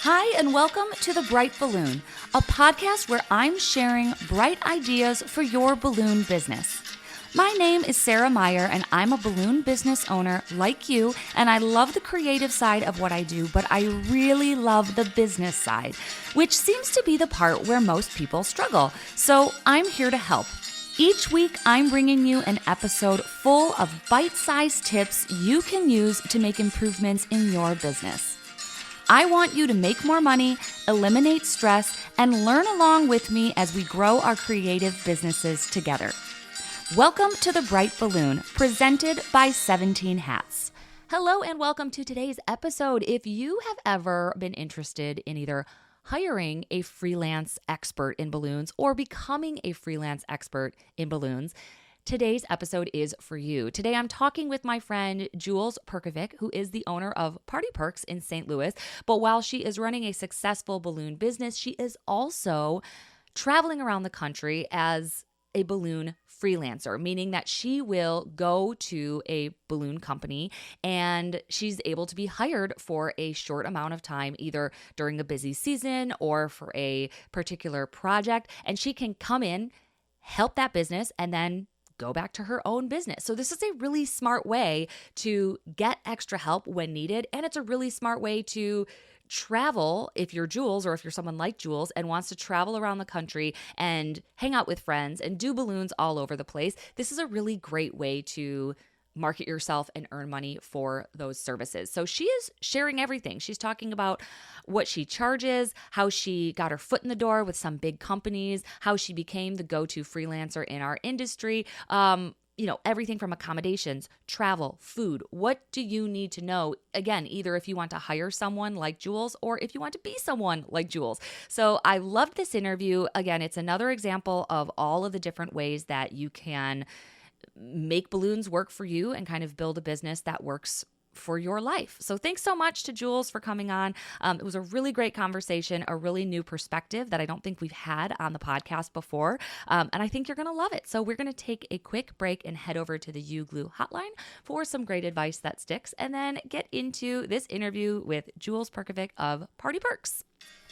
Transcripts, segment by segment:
Hi, and welcome to The Bright Balloon, a podcast where I'm sharing bright ideas for your balloon business. My name is Sarah Meyer, and I'm a balloon business owner like you, and I love the creative side of what I do, but I really love the business side, which seems to be the part where most people struggle. So I'm here to help. Each week, I'm bringing you an episode full of bite-sized tips you can use to make improvements in your business. I want you to make more money, eliminate stress, and learn along with me as we grow our creative businesses together. Welcome to The Bright Balloon, presented by 17 Hats. Hello and welcome to today's episode. If you have ever been interested in either hiring a freelance expert in balloons or becoming a freelance expert in balloons, today's episode is for you. Today, I'm talking with my friend Jules Perkovic, who is the owner of Party Perks in St. Louis. But while she is running a successful balloon business, she is also traveling around the country as a balloon freelancer, meaning that she will go to a balloon company and she's able to be hired for a short amount of time, either during a busy season or for a particular project. And she can come in, help that business, and then go back to her own business. So this is a really smart way to get extra help when needed. And it's a really smart way to travel if you're Jules, or if you're someone like Jules and wants to travel around the country and hang out with friends and do balloons all over the place. This is a really great way to market yourself and earn money for those services. So she is sharing everything. She's talking about what she charges, how she got her foot in the door with some big companies, how she became the go-to freelancer in our industry. Everything from accommodations, travel, food. What do you need to know? Again, either if you want to hire someone like Jules or if you want to be someone like Jules. So I loved this interview. Again, it's another example of all of the different ways that you can make balloons work for you and kind of build a business that works for your life. So thanks so much to Jules for coming on. It was a really great conversation, a really new perspective that I don't think we've had on the podcast before. And I think you're going to love it. So we're going to take a quick break and head over to the UGlu Hotline for some great advice that sticks, and then get into this interview with Jules Perkovic of Party Perks.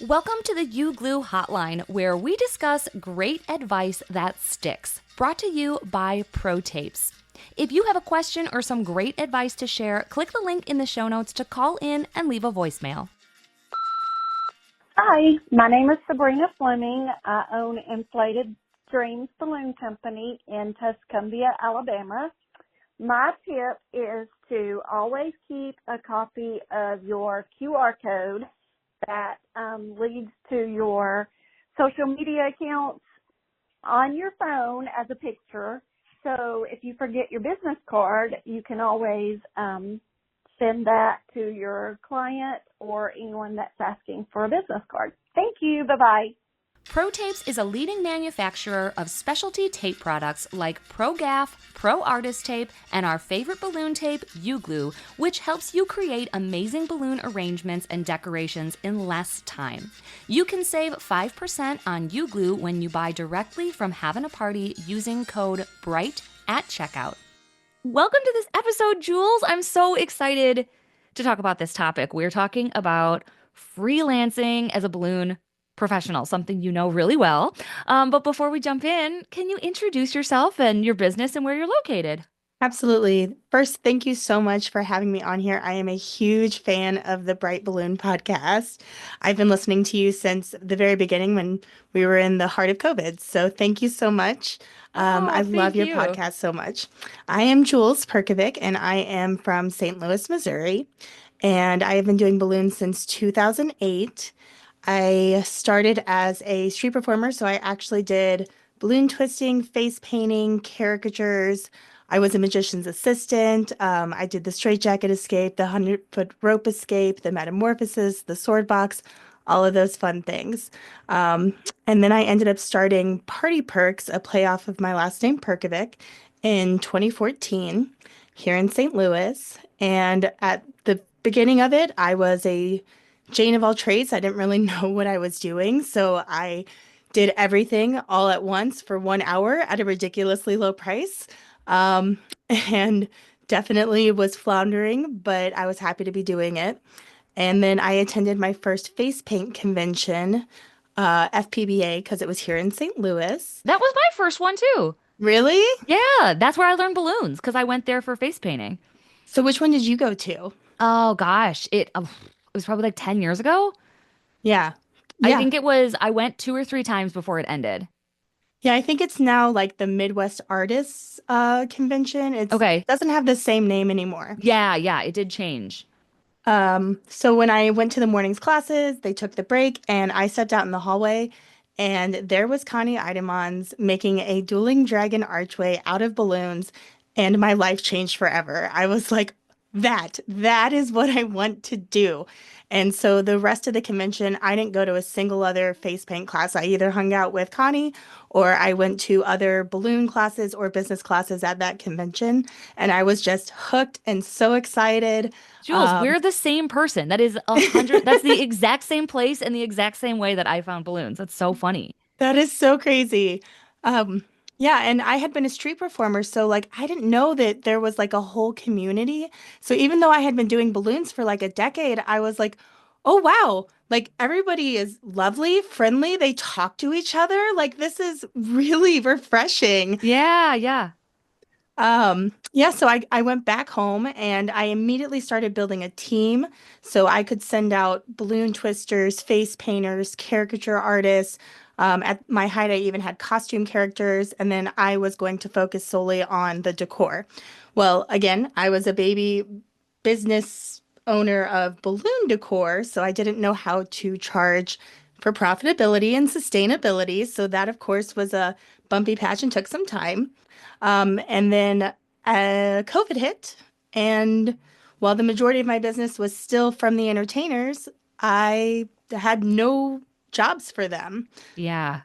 Welcome to the UGlu Hotline, where we discuss great advice that sticks. Brought to you by Pro Tapes. If you have a question or some great advice to share, click the link in the show notes to call in and leave a voicemail. Hi, my name is Sabrina Fleming. I own Inflated Dreams Balloon Company in Tuscumbia, Alabama. My tip is to always keep a copy of your QR code that leads to your social media accounts on your phone as a picture. So if you forget your business card, you can always send that to your client or anyone that's asking for a business card. Thank you. Bye-bye. Pro Tapes is a leading manufacturer of specialty tape products like Pro Gaff, Pro Artist Tape, and our favorite balloon tape, UGlu, which helps you create amazing balloon arrangements and decorations in less time. You can save 5% on UGlu when you buy directly from Havin A Party using code BRIGHT at checkout. Welcome to this episode, Jules. I'm so excited to talk about this topic. We're talking about freelancing as a balloon professional, something you know really well. But before we jump in, can you introduce yourself and your business and where you're located? Absolutely. First, thank you so much for having me on here. I am a huge fan of the Bright Balloon podcast. I've been listening to you since the very beginning when we were in the heart of COVID. So thank you so much. I love your podcast so much. I am Jules Perkovic, and I am from St. Louis, Missouri. And I have been doing balloons since 2008. I started as a street performer, so I actually did balloon twisting, face painting, caricatures. I was a magician's assistant. I did the straitjacket escape, the 100-foot rope escape, the metamorphosis, the sword box, all of those fun things. And then I ended up starting Party Perks, a playoff of my last name, Perkovic, in 2014 here in St. Louis. And at the beginning of it, I was a Jane of all trades. I didn't really know what I was doing, so I did everything all at once for 1 hour at a ridiculously low price, and definitely was floundering, but I was happy to be doing it. And then I attended my first face paint convention, FPBA, because it was here in St. Louis. That was my first one too. Really? Yeah, that's where I learned balloons because I went there for face painting. So which one did you go to? Oh gosh, it was probably like 10 years ago. Yeah. I Yeah. think it was I went two or three times before it ended. Yeah, I think it's now like the Midwest Artists Convention. It Okay. doesn't have the same name anymore. Yeah, yeah, it did change. So when I went to the morning's classes, they took the break and I stepped out in the hallway and there was Connie Idemons making a dueling dragon archway out of balloons and my life changed forever. I was like, that is what I want to do. And so the rest of the convention, I didn't go to a single other face paint class. I either hung out with Connie or I went to other balloon classes or business classes at that convention. And I was just hooked and so excited. Jules, we're the same person. That is 100. That's the exact same place and the exact same way that I found balloons. That's so funny. That is so crazy. Um, yeah, and I had been a street performer, so like I didn't know that there was like a whole community. So even though I had been doing balloons for like a decade, I was like, oh wow, like everybody is lovely, friendly, they talk to each other. Like this is really refreshing. Yeah, yeah. Yeah, so I went back home and I immediately started building a team so I could send out balloon twisters, face painters, caricature artists. At my height, I even had costume characters, and then I was going to focus solely on the decor. Well, again, I was a baby business owner of balloon decor, so I didn't know how to charge for profitability and sustainability. So that, of course, was a bumpy patch and took some time. And then COVID hit, and while the majority of my business was still from the entertainers, I had no jobs for them. Yeah.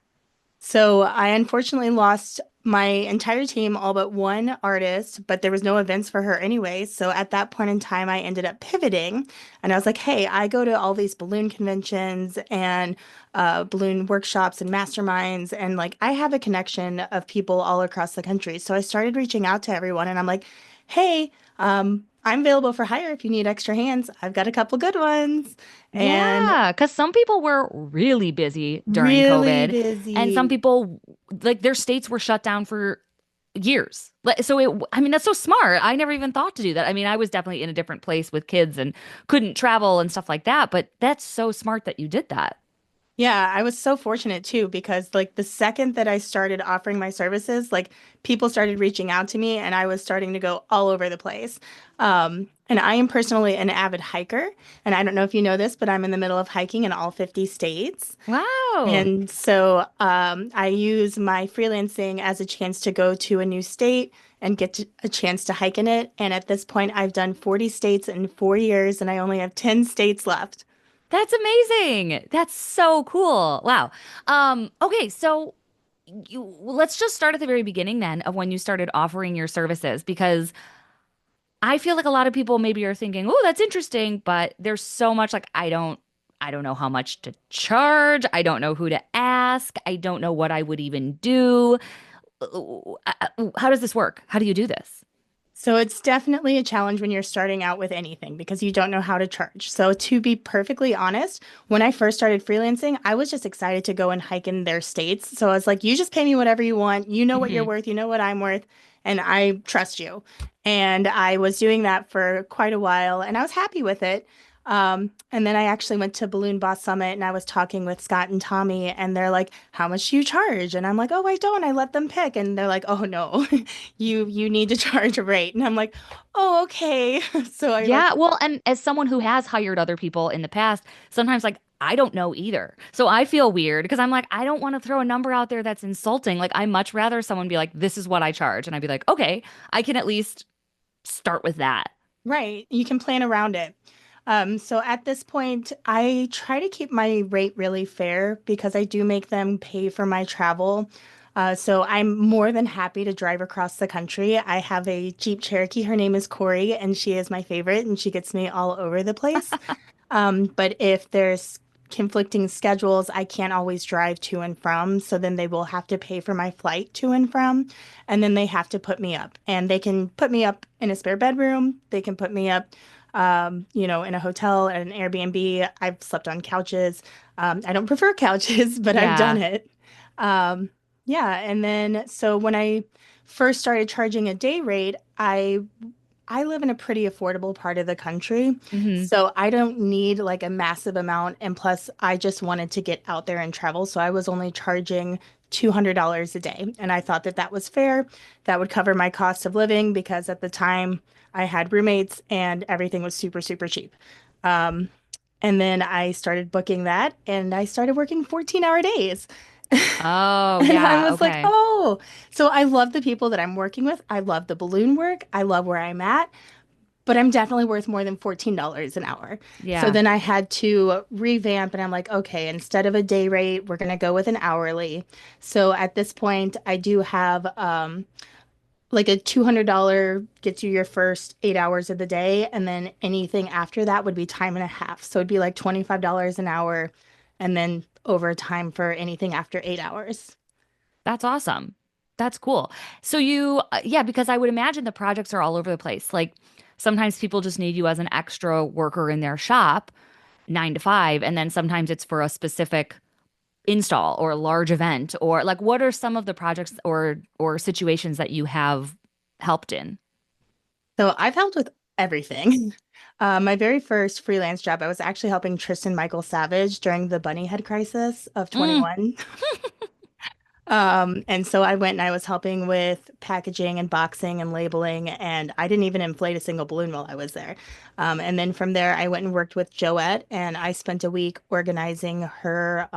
So I unfortunately lost my entire team, all but one artist, but there was no events for her anyway. So at that point in time, I ended up pivoting and I was like, hey, I go to all these balloon conventions and balloon workshops and masterminds. And like, I have a connection of people all across the country. So I started reaching out to everyone and I'm like, hey, I'm available for hire if you need extra hands. I've got a couple good ones. And Yeah, because some people were really busy during really COVID, and some busy. people, like, their states were shut down for years. So I mean, that's so smart. I never even thought to do that. I mean, I was definitely in a different place with kids and couldn't travel and stuff like that, but that's so smart that you did that. Yeah, I was so fortunate too because like the second that I started offering my services, like people started reaching out to me and I was starting to go all over the place. And I am personally an avid hiker, and I don't know if you know this, but I'm in the middle of hiking in all 50 states. Wow. And so I use my freelancing as a chance to go to a new state and a chance to hike in it. And at this point, I've done 40 states in 4 years, and I only have 10 states left. That's amazing. That's so cool. Wow. Okay, so let's just start at the very beginning then of when you started offering your services because I feel like a lot of people maybe are thinking, "Oh, that's interesting," but there's so much like I don't know how much to charge. I don't know who to ask. I don't know what I would even do. How does this work? How do you do this? So it's definitely a challenge when you're starting out with anything because you don't know how to charge. So to be perfectly honest, when I first started freelancing, I was just excited to go and hike in their states. So I was like, you just pay me whatever you want. You know what you're Hmm. worth, you know what I'm worth, and I trust you. And I was doing that for quite a while and I was happy with it. And then I actually went to Balloon Boss Summit and I was talking with Scott and Tommy and they're like, how much do you charge? And I'm like, oh, I don't. I let them pick. And they're like, oh no, you need to charge a rate. And I'm like, oh, okay. So I like, Yeah, well, and as someone who has hired other people in the past, sometimes like I don't know either. So I feel weird because I'm like, I don't want to throw a number out there that's insulting. Like I much rather someone be like, this is what I charge. And I'd be like, okay, I can at least start with that. right, you can plan around it. So at this point, I try to keep my rate really fair because I do make them pay for my travel. So I'm more than happy to drive across the country. I have a Jeep Cherokee. Her name is Corey, and she is my favorite, and she gets me all over the place. But if there's conflicting schedules, I can't always drive to and from. So then they will have to pay for my flight to and from. And then they have to put me up. And they can put me up in a spare bedroom. They can put me up in a hotel and an Airbnb. I've slept on couches. I don't prefer couches, but I've done Yeah. it. Um, yeah, and then so when I first started charging a day rate, I live in a pretty affordable part of the country, Hmm. so I don't need like a massive amount. And plus, I just wanted to get out there and travel. So I was only charging $200 a day. And I thought that that was fair. That would cover my cost of living because at the time I had roommates and everything was super, super cheap. Um, and then I started booking that and I started working 14-hour days. Oh, And I yeah. was like, Okay. oh, so I love the people that I'm working with. I love the balloon work. I love where I'm at, but I'm definitely worth more than $14 an hour. So Yeah. then I had to revamp and I'm like, okay, instead of a day rate, we're going to go with an hourly. So at this point, I do have like a $200 gets you your first 8 hours of the day. And then anything after that would be time and a half. So it'd be like $25 an hour and then overtime for anything after 8 hours. That's awesome. That's cool. So yeah, because I would imagine the projects are all over the place. Like sometimes people just need you as an extra worker in their shop, 9 to 5, and then sometimes it's for a specific install or a large event. Or like, what are some of the projects or situations that you have helped in? So I've helped with everything. My very first freelance job, I was actually helping Tristan Michael Savage during the bunny head crisis of Mm, 21. And so I went and I was helping with packaging and boxing and labeling, and I didn't even inflate a single balloon while I was there. And then from there, I went and worked with Joette, and I spent a week organizing her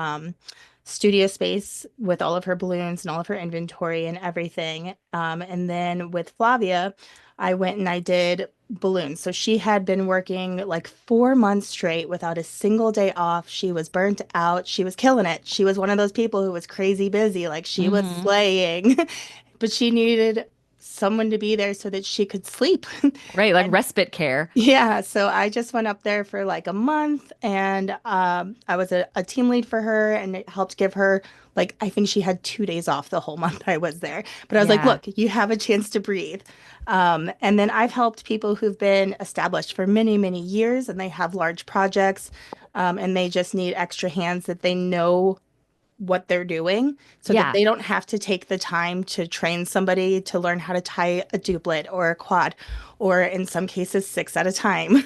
studio space with all of her balloons and all of her inventory and everything. And then with Flavia, I went and I did balloons. So she had been working like 4 months straight without a single day off. She was burnt out. She was killing it. She was one of those people who was crazy busy, like she was hmm. slaying, but she needed someone to be there so that she could sleep. Right, like And respite care. yeah, so I just went up there for like a month and I was a team lead for her and it helped give her like I think she had 2 days off the whole month I was there. But I was like, Yeah. look, you have a chance to breathe. And then I've helped people who've been established for many, many years and they have large projects and they just need extra hands that they know what they're doing so that Yeah. they don't have to take the time to train somebody to learn how to tie a duplet or a quad, or in some cases, six at a time.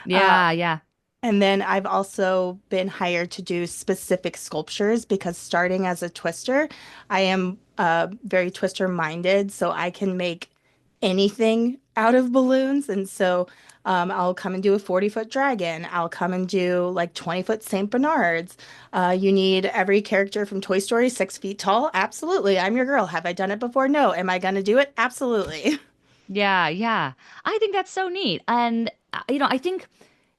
Yeah. Yeah. And then I've also been hired to do specific sculptures because starting as a twister, I am very twister minded, so I can make anything out of balloons. And so I'll come and do a 40-foot dragon. I'll come and do like 20-foot St. Bernards. You need every character from Toy Story 6 feet tall? Absolutely. I'm your girl. Have I done it before? No. Am I going to do it? Absolutely. Yeah. Yeah. I think that's so neat. And, I think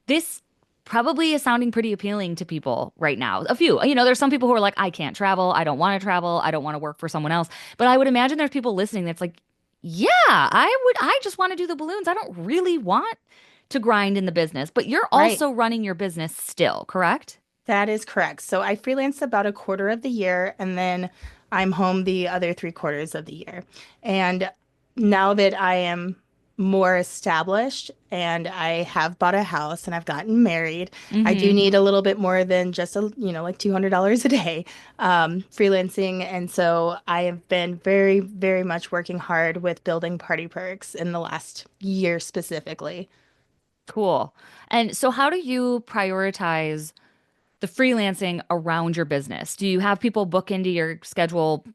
this probably is sounding pretty appealing to people right now. A few, there's some people who are like, I can't travel. I don't want to travel. I don't want to work for someone else. But I would imagine there's people listening that's like, yeah, I just want to do the balloons. I don't really want to grind in the business. But you're Right. also running your business still, correct? That is correct. So I freelance about a quarter of the year and then I'm home the other 3 quarters of the year. And now that I am more established and I have bought a house and I've gotten married, I do Mm-hmm. need a little bit more than just like $200 a day freelancing. And so I have been very, very much working hard with building party perks in the last year specifically. Cool. And so how do you prioritize the freelancing around your business? Do you have people book into your schedule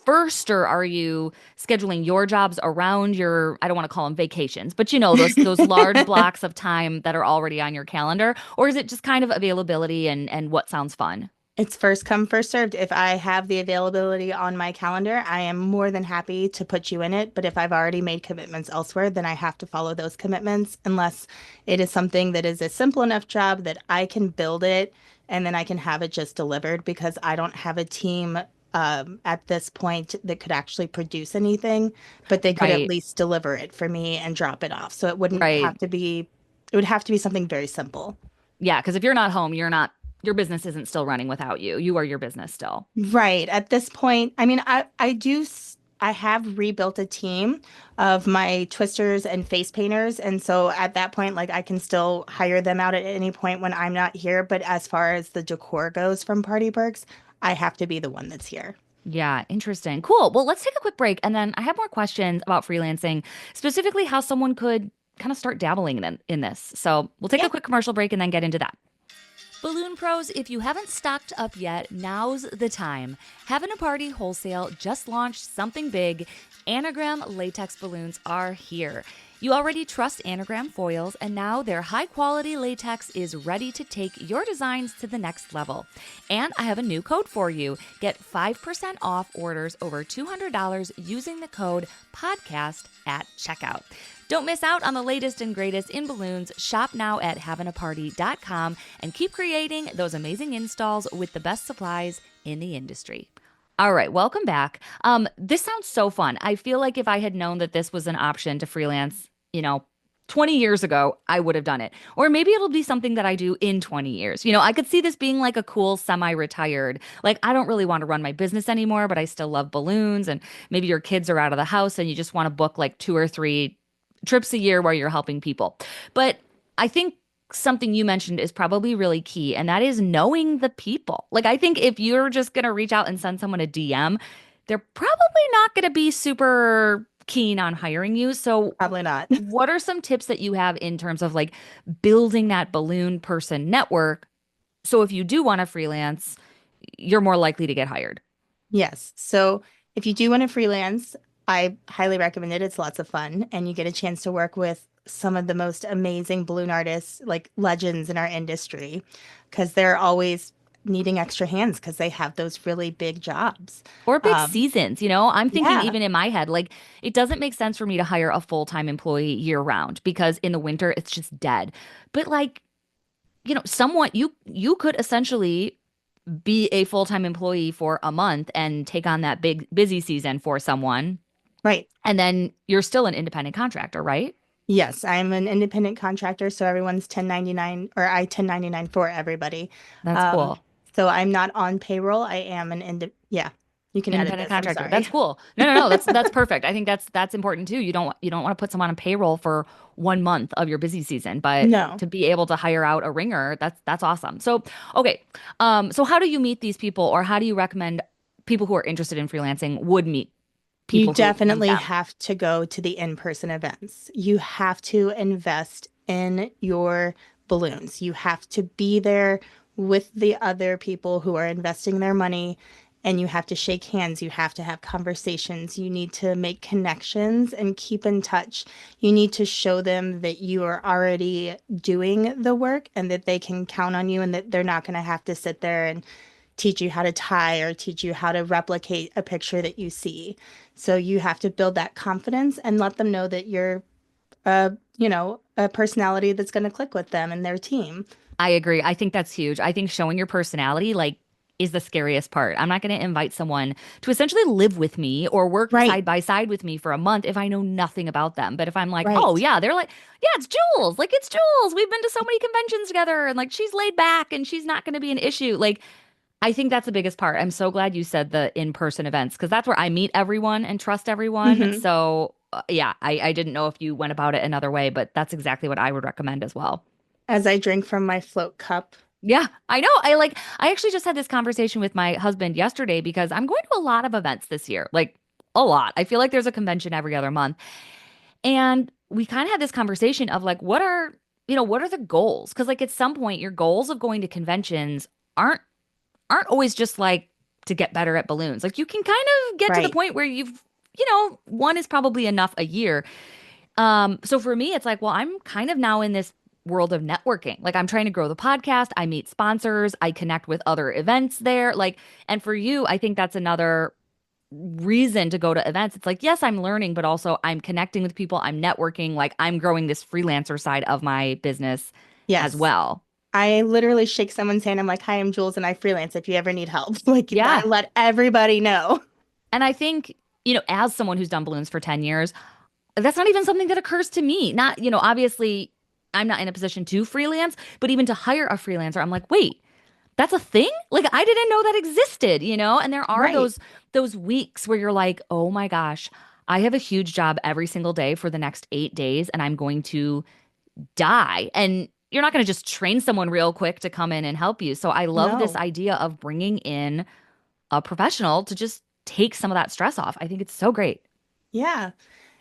first, or are you scheduling your jobs around your, I don't want to call them vacations, but those large blocks of time that are already on your calendar? Or is it just kind of availability and what sounds fun? It's first come, first served. If I have the availability on my calendar, I am more than happy to put you in it. But if I've already made commitments elsewhere, then I have to follow those commitments unless it is something that is a simple enough job that I can build it and then I can have it just delivered because I don't have a team at this point that could actually produce anything, but they could at Right. least deliver it for me and drop it off. So Right. it would have to be something very simple. Yeah, because if you're not home, your business isn't still running without you. You are your business still. Right. At this point, I mean, I have rebuilt a team of my twisters and face painters. And so at that point, like I can still hire them out at any point when I'm not here. But as far as the decor goes from Party Perks, I have to be the one that's here. Yeah, interesting. Cool. Well, let's take a quick break and then I have more questions about freelancing, specifically how someone could kind of start dabbling in this. So we'll take Yeah. a quick commercial break and then get into that. Balloon Pros, if you haven't stocked up yet, now's the time. Havin A Party Wholesale just launched something big. Anagram latex balloons are here. You already trust Anagram foils, and now their high-quality latex is ready to take your designs to the next level. And I have a new code for you. Get 5% off orders over $200 using the code PODCAST at checkout. Don't miss out on the latest and greatest in balloons. Shop now at havinaparty.com and keep creating those amazing installs with the best supplies in the industry. All right, welcome back. This sounds so fun. I feel like if I had known that this was an option to freelance, 20 years ago, I would have done it. Or maybe it'll be something that I do in 20 years. I could see this being like a cool semi-retired, like I don't really want to run my business anymore, but I still love balloons. And maybe your kids are out of the house and you just want to book like 2 or 3 trips a year where you're helping people. But I think something you mentioned is probably really key, and that is knowing the people. Like, I think if you're just going to reach out and send someone a DM, they're probably not going to be super keen on hiring you. So Probably not. what are some tips that you have in terms of like building that balloon person network? So if you do want to freelance, you're more likely to get hired. Yes. So if you do want to freelance, I highly recommend it. It's lots of fun, and you get a chance to work with some of the most amazing balloon artists, like legends in our industry, because they're always needing extra hands because they have those really big jobs. Or big Um, seasons, I'm thinking yeah, even in my head, like it doesn't make sense for me to hire a full-time employee year round because in the winter it's just dead. But like, someone you could essentially be a full-time employee for a month and take on that big busy season for someone, right. and then you're still an independent contractor, right? Yes, I'm an independent contractor, so everyone's 1099, or I 1099 for everybody. That's Um, cool. so I'm not on payroll. I am yeah, you can edit Independent this. I'm contractor. That's sorry. cool. No, no, no. That's perfect. I think that's important too. You don't want to put someone on payroll for 1 month of your busy season, but No. to be able to hire out a ringer, that's awesome. So okay, so how do you meet these people, or how do you recommend people who are interested in freelancing would meet You people who would meet definitely them? have to go to the in-person events. You have to invest in your balloons. You have to be there with the other people who are investing their money, and you have to shake hands. You have to have conversations. You need to make connections and keep in touch. You need to show them that you are already doing the work and that they can count on you, and that they're not going to have to sit there and teach you how to tie or teach you how to replicate a picture that you see. So you have to build that confidence and let them know that you're a personality that's going to click with them and their team. I agree. I think that's huge. I think showing your personality, like, is the scariest part. I'm not going to invite someone to essentially live with me or work Right, side by side with me for a month if I know nothing about them. But if I'm like, oh, right. yeah, they're like, yeah, it's Jules. Like, it's Jules. We've been to so many conventions together and like she's laid back and she's not going to be an issue. Like, I think that's the biggest part. I'm so glad you said the in-person events because that's where I meet everyone and trust everyone. Hmm. So, yeah, I didn't know if you went about it another way, but that's exactly what I would recommend as well. As I drink from my float cup. Yeah, I know. I actually just had this conversation with my husband yesterday because I'm going to a lot of events this year, like a lot. I feel like there's a convention every other month. And we kind of had this conversation of like, what are the goals? Because like at some point, your goals of going to conventions aren't aren't always just like to get better at balloons. Like you can kind of get to the Right. point where one is probably enough a year. So for me, it's like, well, I'm kind of now in this world of networking. Like I'm trying to grow the podcast. I meet sponsors. I connect with other events there. Like, and for you, I think that's another reason to go to events. It's like, yes, I'm learning, but also I'm connecting with people. I'm networking. Like I'm growing this freelancer side of my business as Yes. well. I literally shake someone's hand. I'm like, hi, I'm Jules and I freelance if you ever need help. Like, I Yeah. let everybody know. And I think, as someone who's done balloons for 10 years, that's not even something that occurs to me. Not, obviously I'm not in a position to freelance, but even to hire a freelancer, I'm like, wait, That's a thing? Like I didn't know that existed, you know? And there are Right. those weeks where you're like, "Oh my gosh, I have a huge job every single day for the next 8 days and I'm going to die." And you're not going to just train someone real quick to come in and help you. So I love this No. idea of bringing in a professional to just take some of that stress off. I think it's so great. Yeah.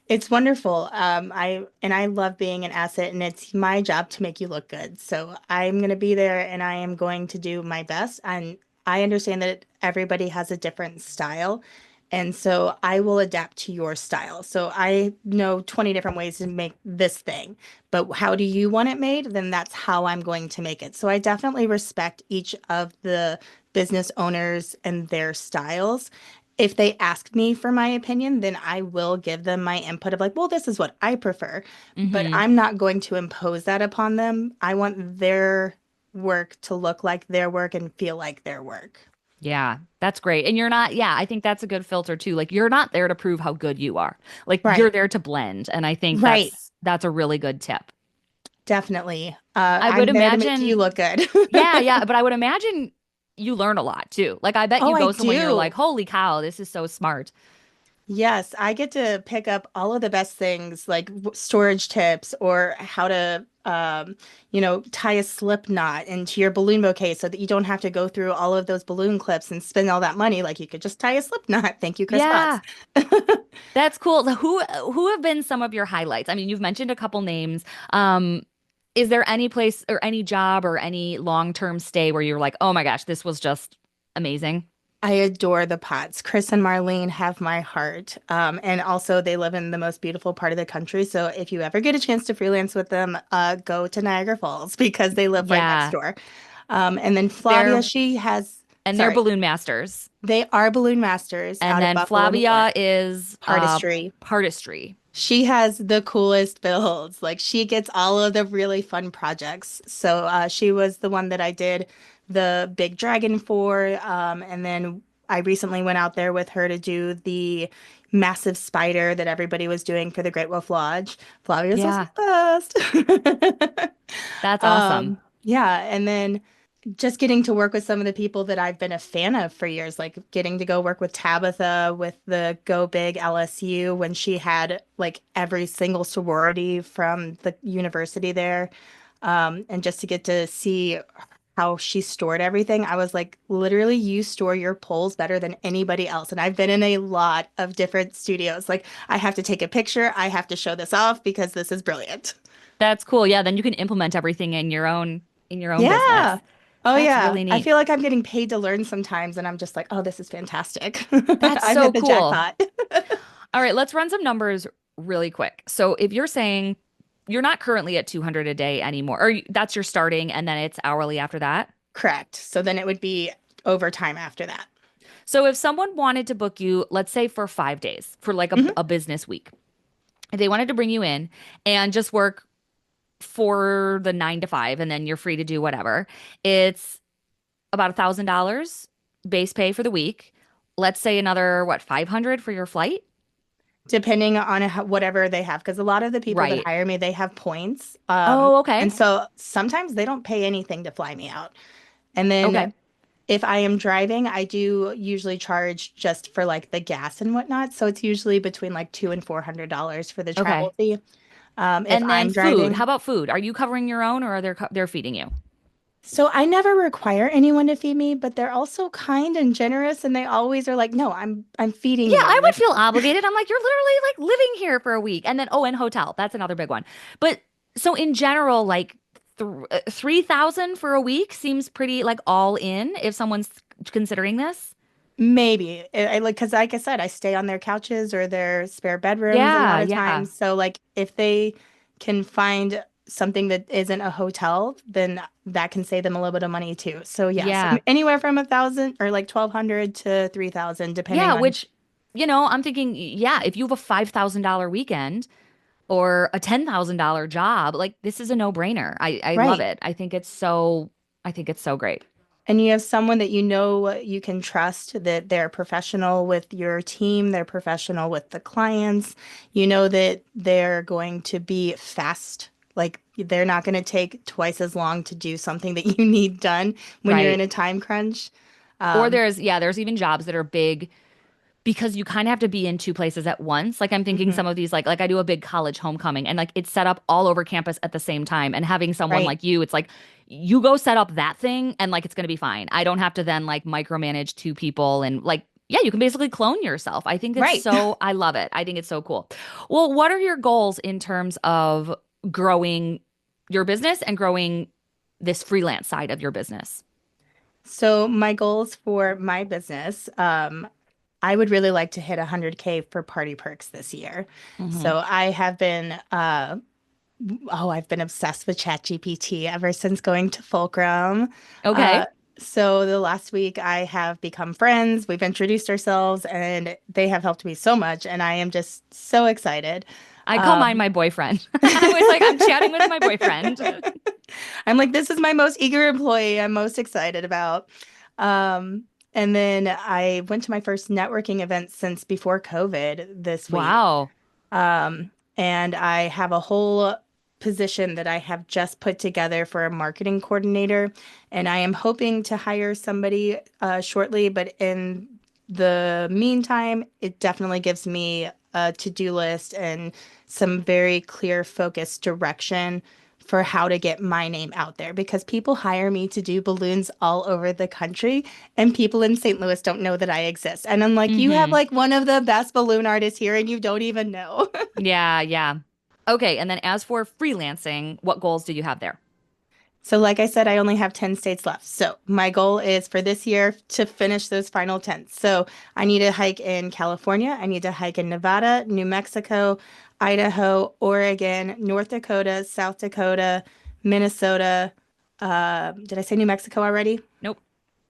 It's wonderful. I love being an asset, and it's my job to make you look good. So I'm going to be there, and I am going to do my best. And I understand that everybody has a different style, and so I will adapt to your style. So I know 20 different ways to make this thing, but how do you want it made? Then that's how I'm going to make it. So I definitely respect each of the business owners and their styles. If they ask me for my opinion, then I will give them my input of like, well, this is what I prefer, but Hmm. I'm not going to impose that upon them. I want their work to look like their work and feel like their work. Yeah, that's great. And you're not, yeah, I think that's a good filter too. Like you're not there to prove how good you are. Like you're Right. there to blend. And I think Right. that's a really good tip. Definitely. I would I'm there to make you imagine, look good. yeah, yeah, but I would imagine you learn a lot too. Like I bet Oh, you I go somewhere and you're do. like, "Holy cow, this is so smart." Yes, I get to pick up all of the best things like storage tips or how to, tie a slip knot into your balloon bouquet so that you don't have to go through all of those balloon clips and spend all that money. Like you could just tie a slip knot. Thank you, Chris Potts. Yeah. That's cool. So who have been some of your highlights? I mean, you've mentioned a couple names. Is there any place or any job or any long-term stay where you're like, "Oh my gosh, this was just amazing." I adore the Potts. Chris and Marlene have my heart. And also, they live in the most beautiful part of the country. So if you ever get a chance to freelance with them, go to Niagara Falls because they live right next Yeah. door. And then Flavia, They're she has, and they're sorry, balloon masters. they are balloon masters And out of then Buffalo, New York. Flavia is Artistry. Partistry. She has the coolest builds. Like she gets all of the really fun projects. So she was the one that I did the big dragon for. And then I recently went out there with her to do the massive spider that everybody was doing for the Great Wolf Lodge. Flavia's was Yeah, the best. that's awesome. Yeah, and then just getting to work with some of the people that I've been a fan of for years, like getting to go work with Tabitha with the Go Big LSU when she had like every single sorority from the university there. And just to get to see how she stored everything, I was like, literally, you store your polls better than anybody else. And I've been in a lot of different studios. Like, I have to take a picture, I have to show this off because this is brilliant. That's cool. Yeah, then you can implement everything in your own Yeah. business. Oh, That's yeah. really I neat. feel like I'm getting paid to learn sometimes, and I'm just like, oh, this is fantastic. That's I've so hit the cool. jackpot. All right, let's run some numbers really quick. So if you're saying you're not currently at 200 a day anymore, or that's your starting and then it's hourly after that. Correct. So then it would be overtime after that. So if someone wanted to book you, let's say for 5 days, for like Hmm. a business week, if they wanted to bring you in and just work for the 9 to 5 and then you're free to do whatever, it's about $1,000 base pay for the week. Let's say another, what, 500 for your flight? Depending on whatever they have, because a lot of the people that Right. hire me, they have points. Oh, okay. And so sometimes they don't pay anything to fly me out. And then Okay. if I am driving, I do usually charge just for like the gas and whatnot. So it's usually between like $200 and $400 for the Okay. travel fee. If And then I'm food. How driving. about food? Are you covering your own or are they're feeding you? So I never require anyone to feed me, but they're also kind and generous and they always are like, "No, I'm feeding Yeah, you." I would Like feel obligated. I'm like, you're literally like living here for a week. And then, oh, and hotel. That's another big one. But so in general, like 3,000 for a week seems pretty like all in if someone's considering this. maybe I like because like I said, I stay on their couches or their spare bedrooms a lot Yeah, of yeah. times. So like if they can find something that isn't a hotel, then that can save them a little bit of money too. So yes, Yeah. anywhere from 1,000 or like 1,200 to 3,000, depending Yeah, on which, I'm thinking, yeah, if you have a $5,000 weekend or a $10,000 job, like this is a no-brainer. I love right. it. I think it's so great. And you have someone that you know you can trust, that they're professional with your team, they're professional with the clients. You know that they're going to be fast Like they're not going to take twice as long to do something that you need done when you're in Right. a time crunch. Or Um, there's even jobs that are big because you kind of have to be in two places at once. Like I'm thinking mhm. some of these like I do a big college homecoming and like it's set up all over campus at the same time and having someone Right. like you, it's like you go set up that thing and like it's going to be fine. I don't have to then like micromanage two people and like yeah, you can basically clone yourself. I think it's Right. so I love it. I think it's so cool. Well, what are your goals in terms of growing your business and growing this freelance side of your business? So my goals for my business, I would really like to hit 100K for Party Perks this year. Hmm. So I have been, I've been obsessed with ChatGPT ever since going to Fulcrum. Uh, Okay. so the last week I have become friends. We've introduced ourselves, and they have helped me so much, and I am just so excited. I call mine Um, my boyfriend. I was like, I'm chatting with my boyfriend. I'm like, this is my most eager employee I'm most excited about. Um, and then I went to my first networking event since before COVID this week. Wow. And I have a whole position that I have just put together for a marketing coordinator. And I am hoping to hire somebody shortly. But in the meantime, it definitely gives me a to-do list and some very clear, focused direction for how to get my name out there because people hire me to do balloons all over the country and people in St. Louis don't know that I exist. And I'm like, you have Hmm. like one of the best balloon artists here and you don't even know. Yeah, yeah. Okay, and then as for freelancing, what goals do you have there? So, like I said, I only have 10 states left. So, my goal is for this year to finish those final 10. So, I need to hike in California. I need to hike in Nevada, New Mexico, Idaho, Oregon, North Dakota, South Dakota, Minnesota. Did I say New Mexico already? Nope,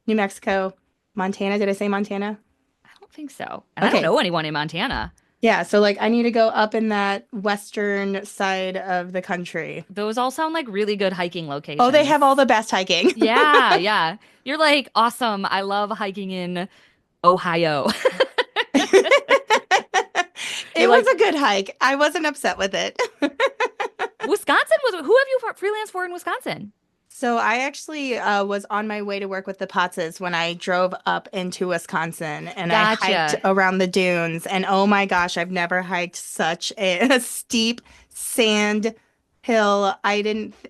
New Mexico, Montana. Did I say Montana? I don't think so. And I don't Okay. know anyone in Montana. Yeah. So, like, I need to go up in that western side of the country. Those all sound like really good hiking Oh, they have all locations. the best hiking. Yeah, yeah. You're like, awesome. I love hiking in Ohio. You're It was like, a good hike. I wasn't upset with it. Wisconsin was, who have you freelanced for in Wisconsin? So I actually was on my way to work with the Potzes when I drove up into Wisconsin and I hiked Gotcha. around the dunes. And oh my gosh, I've never hiked such a steep sand hill. I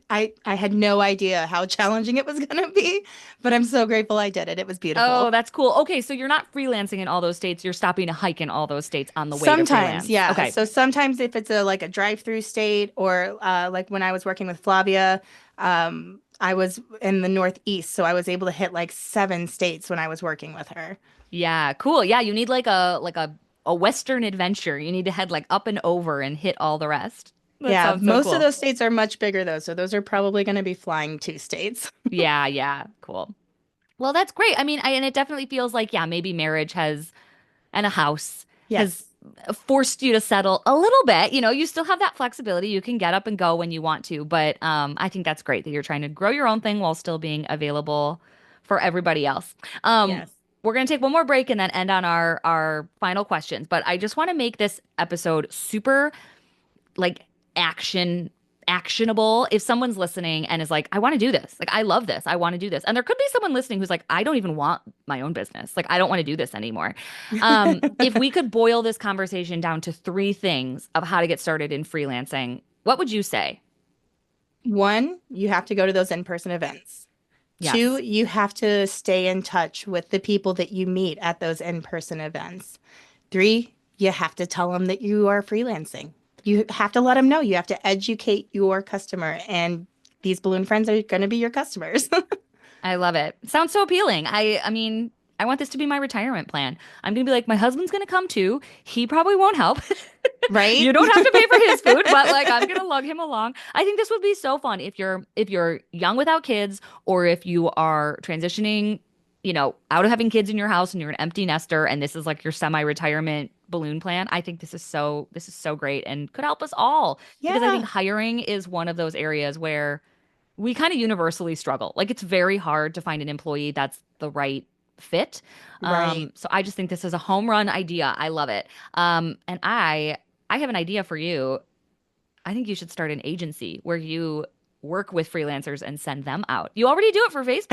had no idea how challenging it was going to be, but I'm so grateful I did it. It was Oh, beautiful. that's cool. Okay, so you're not freelancing in all those states. You're stopping to hike in all those states on the way to Sometimes, freelance. yeah. Okay. So sometimes if it's a like a drive-through state or like when I was working with Flavia, I was in the Northeast, so I was able to hit like 7 states when I was working with her. Yeah, cool. Yeah, you need like a Western adventure. You need to head like up and over and hit all the rest. That Yeah, sounds so most of cool. those states are much bigger though, so those are probably going to be flying two states. Yeah, yeah, cool. Well, that's great. I mean, and it definitely feels like, yeah, maybe marriage has and a house has Yes. forced you to settle a little bit. You know, you still have that flexibility. You can get up and go when you want to, but I think that's great that you're trying to grow your own thing while still being available for everybody else. Um, Yes. we're gonna take one more break and then end on our final questions. But I just want to make this episode super like action actionable if someone's listening and is like, I want to do this, like I love this, I want to do this, and there could be someone listening who's like, I don't even want my own business, like I don't want to do this anymore. If we could boil this conversation down to three things of how to get started in freelancing, what would you say? One, you have to go to those in-person events. Two, Yes. you have to stay in touch with the people that you meet at those in-person events. Three, you have to tell them that you are freelancing. You have to let them know. You have to educate your customer, and these balloon friends are going to be your customers. I love it. Sounds so appealing. I mean, I want this to be my retirement plan. I'm gonna be like, my husband's gonna come too. He probably won't help. Right? You don't have to pay for his food, but like I'm gonna lug him along. I think this would be so fun if you're young without kids or if you are transitioning, you know, out of having kids in your house and you're an empty nester and this is like your semi-retirement balloon plan. I think this is so great and could help us all because I think Yeah. hiring is one of those areas where we kind of universally struggle. Like it's very hard to find an employee that's the right fit. Right. So I just think this is a home run idea. I love it. And I have an idea for you. I think you should start an agency where you work with freelancers and send them out. You already do it for face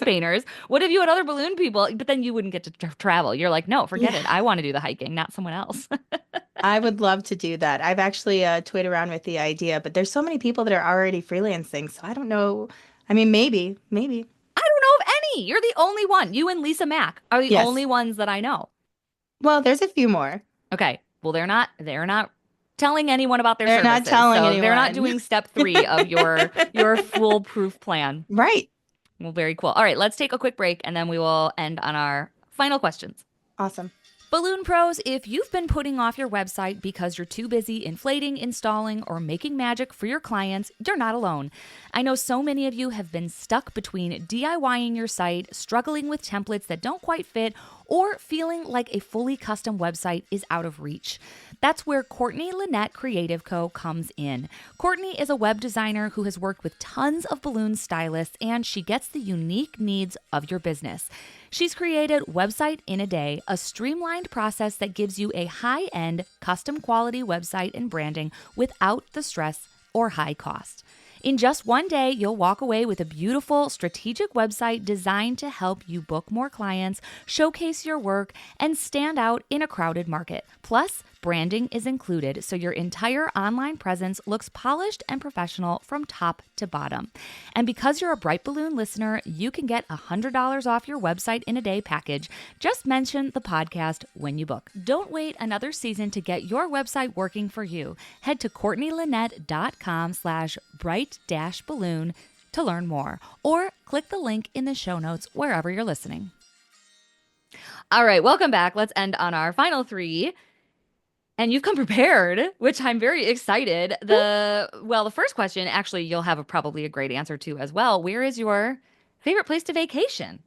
painters. What if you had other balloon people? But then you wouldn't get to travel. You're like, no, forget it. Yeah. I want to do the hiking, not someone else. I would love to do that. I've actually toyed around with the idea, but there's so many people that are already freelancing, so I don't know. I mean, maybe. I don't know of any. You're the only one. You and Lisa Mack are the Yes. only ones that I know. Well, there's a few more. Okay. Well, they're not telling anyone about their They're not services. telling So they're not anyone. doing step 3 of your foolproof plan. Right. Well, very cool. All right, let's take a quick break and then we will end on our final questions. Awesome. Balloon Pros, if you've been putting off your website because you're too busy inflating, installing, or making magic for your clients, you're not alone. I know so many of you have been stuck between DIYing your site, struggling with templates that don't quite fit, or feeling like a fully custom website is out of reach. That's where Courtney Lynette Creative Co. comes in. Courtney is a web designer who has worked with tons of balloon stylists, and she gets the unique needs of your business. She's created Website in a Day, a streamlined process that gives you a high-end, custom quality website and branding without the stress or high cost. In just one day, you'll walk away with a beautiful, strategic website designed to help you book more clients, showcase your work, and stand out in a crowded market. Plus, branding is included, so your entire online presence looks polished and professional from top to bottom. And because you're a Bright Balloon listener, you can get $100 off your Website in a Day package. Just mention the podcast when you book. Don't wait another season to get your website working for you. Head to CourtneyLynette.com/bright-balloon to learn more, or click the link in the show notes wherever you're listening. All right, welcome back. Let's end on our final 3. And you've come prepared, which I'm very excited. The first question, actually, you'll have probably a great answer to as well. Where is your favorite place to vacation?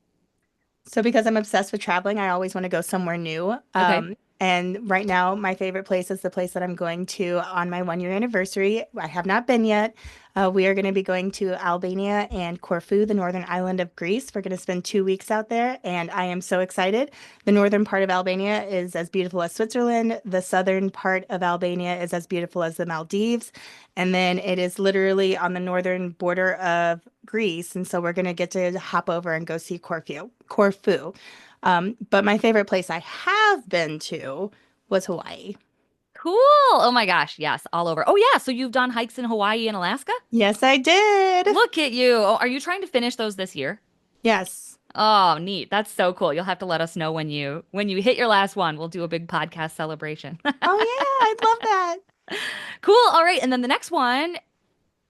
So because I'm obsessed with traveling, I always want to go somewhere new. Okay. And right now, my favorite place is the place that I'm going to on my 1-year anniversary. I have not been yet. We are going to be going to Albania and Corfu, the northern island of Greece. We're going to spend 2 weeks out there, and I am so excited. The northern part of Albania is as beautiful as Switzerland. The southern part of Albania is as beautiful as the Maldives. And then it is literally on the northern border of Greece. And so we're going to get to hop over and go see Corfu. But my favorite place I have been to was Hawaii. Cool. Oh my gosh. Yes. All over. Oh yeah. So you've done hikes in Hawaii and Alaska? Yes, I did. Look at you. Oh, are you trying to finish those this year? Yes. Oh, neat. That's so cool. You'll have to let us know when you hit your last one. We'll do a big podcast celebration. Oh yeah, I'd love that. Cool. All right. And then the next one,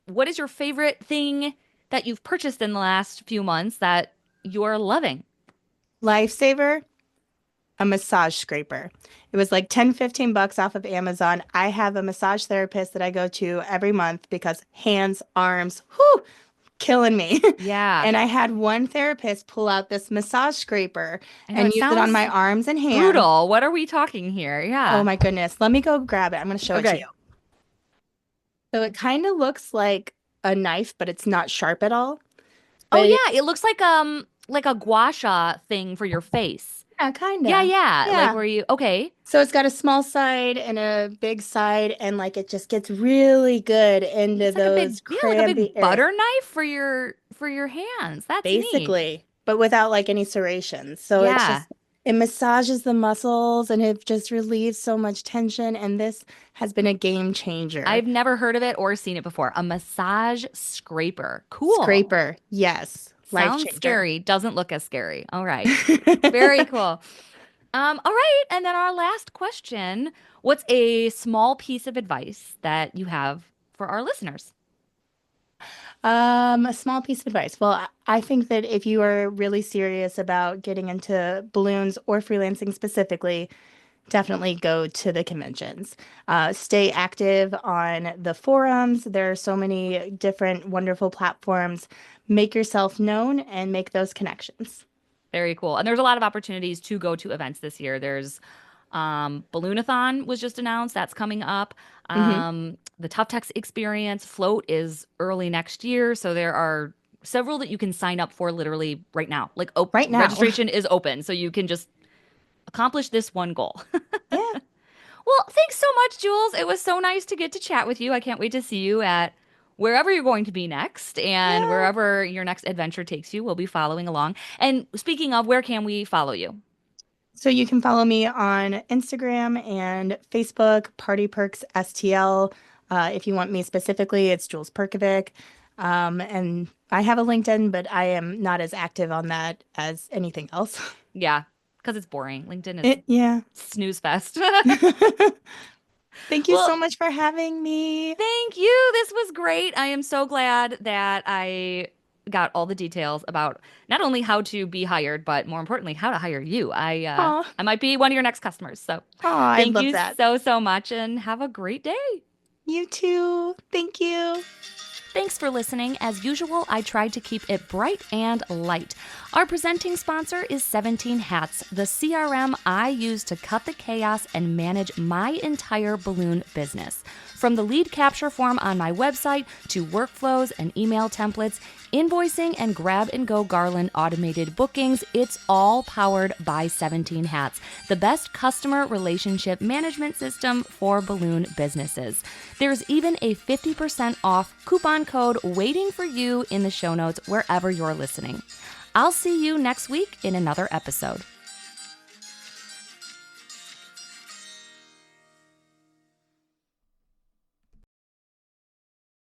what is your favorite thing that you've purchased in the last few months that you're loving? Lifesaver, a massage scraper. It was like 10, $15 off of Amazon. I have a massage therapist that I go to every month because hands, arms, whew, killing me. Yeah. And I had one therapist pull out this massage scraper I know, and it use it on sounds my arms and hands. brutal. What are we talking here? Yeah. Oh my goodness. Let me go grab it. I'm going to show it to Okay. you. So it kind of looks like a knife, but it's not sharp at all. Oh But yeah, it looks like a gua sha thing for your face. yeah, kind of. Yeah. Yeah. Like where you okay. So it's got a small side and a big side, and like it just gets really good into It's like those like a big crampy areas. butter knife for your hands. That's neat. Basically, but without like any serrations. So it's Yeah. just it massages the muscles and it just relieves so much tension. And this has been a game changer. I've never heard of it or seen it before. A massage scraper. Cool. Scraper, yes, life Sounds changer. scary. Doesn't look as scary. All right. Very cool. All right. And then our last question, what's a small piece of advice that you have for our listeners? A small piece of advice. Well, I think that if you are really serious about getting into balloons or freelancing specifically, definitely go to the conventions. Stay active on the forums. There are so many different wonderful platforms. Make yourself known and make those connections. Very cool. And there's a lot of opportunities to go to events this year. There's Balloonathon was just announced. That's coming up. The Tough Techs Experience Float is early next year. So there are several that you can sign up for literally right now. Like Right now. registration is open. So you can just accomplish this one goal. Yeah. Well, thanks so much, Jules. It was so nice to get to chat with you. I can't wait to see you at wherever you're going to be next and Yeah. wherever your next adventure takes you. We'll be following along. And speaking of, where can we follow you? So you can follow me on Instagram and Facebook, Party Perks STL. If you want me specifically, it's Jules Perkovic. And I have a LinkedIn, but I am not as active on that as anything else. Yeah, because it's boring. LinkedIn is Yeah. snooze fest. Thank you Well, so much for having me. thank you. This was great. I am so glad that I got all the details about not only how to be hired, but more importantly, how to hire you. Aw, I might be one of your next customers. So I thank love you that. so much and have a great day. You too. Thank you. Thanks for listening. As usual, I tried to keep it bright and light. Our presenting sponsor is 17 Hats, the CRM I use to cut the chaos and manage my entire balloon business. From the lead capture form on my website to workflows and email templates, invoicing and grab-and-go garland automated bookings, it's all powered by 17 Hats, the best customer relationship management system for balloon businesses. There's even a 50% off coupon code waiting for you in the show notes wherever you're listening. I'll see you next week in another episode.